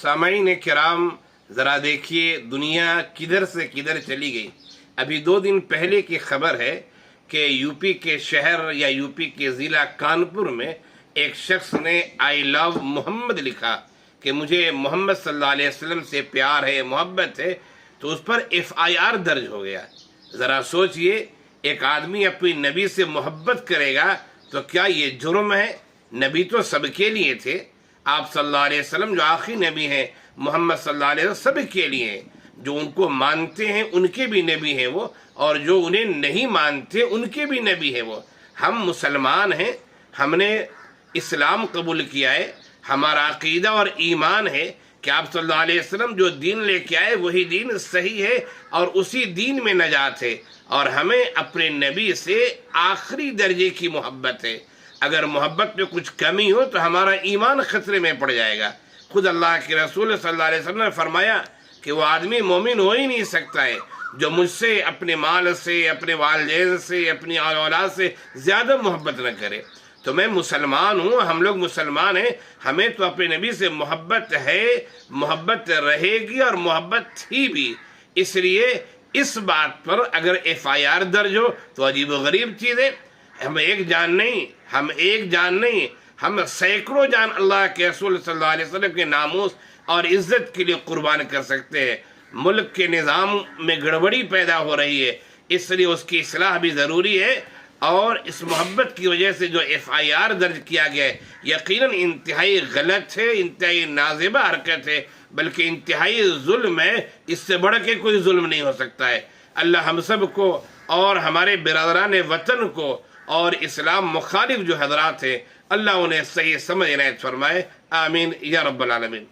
सामाईन किराम, ज़रा देखिए दुनिया किधर से किधर चली गई। अभी 2 दिन पहले की खबर है कि यूपी के शहर या यूपी के ज़िला कानपुर में एक शख्स ने आई लव मोहम्मद लिखा कि मुझे मोहम्मद सल्लल्लाहु अलैहि वसल्लम से प्यार है, मोहब्बत है, तो उस पर FIR दर्ज हो गया। ज़रा सोचिए, एक आदमी अपनी नबी से मोहब्बत करेगा तो क्या ये जुर्म है? नबी तो सबके लिए थे, आप सल्लल्लाहु अलैहि वसल्लम जो आखिरी नबी हैं, मोहम्मद सल्लल्लाहु अलैहि वसल्लम सबके लिए हैं। जो उनको मानते हैं उनके भी नबी हैं वो, और जो उन्हें नहीं मानते उनके भी नबी हैं वो। हम मुसलमान हैं, हमने इस्लाम कबूल किया है, हमारा अकीदा और ईमान है कि आप सल्लल्लाहु अलैहि वसल्लम जो दीन लेके आए वही दीन सही है और उसी दीन में नजात है, और हमें अपने नबी से आखिरी दर्जे की मोहब्बत है। अगर मोहब्बत में कुछ कमी हो तो हमारा ईमान खतरे में पड़ जाएगा। खुद अल्लाह के रसूल सल्लल्लाहु अलैहि वसल्लम ने फरमाया कि वो आदमी मोमिन हो ही नहीं सकता है जो मुझसे अपने माल से, अपने वालिदैन से, अपनी औलाद से ज़्यादा मोहब्बत न करे। तो मैं मुसलमान हूँ, हम लोग मुसलमान हैं, हमें तो अपने नबी से मोहब्बत है, मोहब्बत रहेगी और मोहब्बत थी भी। इसलिए इस बात पर अगर FIR दर्ज हो तो अजीब व गरीब चीज़ है। हम एक जान नहीं, हम सैकड़ों जान अल्लाह के रसूल सल्लल्लाहु अलैहि वसल्लम के नामूस और इज़्ज़त के लिए कुर्बान कर सकते हैं। मुल्क के निज़ाम में गड़बड़ी पैदा हो रही है, इसलिए उसकी इस्लाह भी ज़रूरी है। और इस मोहब्बत की वजह से जो FIR दर्ज किया गया है, यकीनन इंतहाई गलत है, इंतहाई नाज़िबा हरकत है, बल्कि इंतहाई जुल्म है। इससे बढ़ के कोई जुल्म नहीं हो सकता है। अल्लाह हम सब को और हमारे बिरादरान वतन को और इस्लाम मुखालिफ जो हजरात हैं, अल्लाह उन्हें सही समझ इनायत फरमाए। आमीन या रब्बल आलमीन।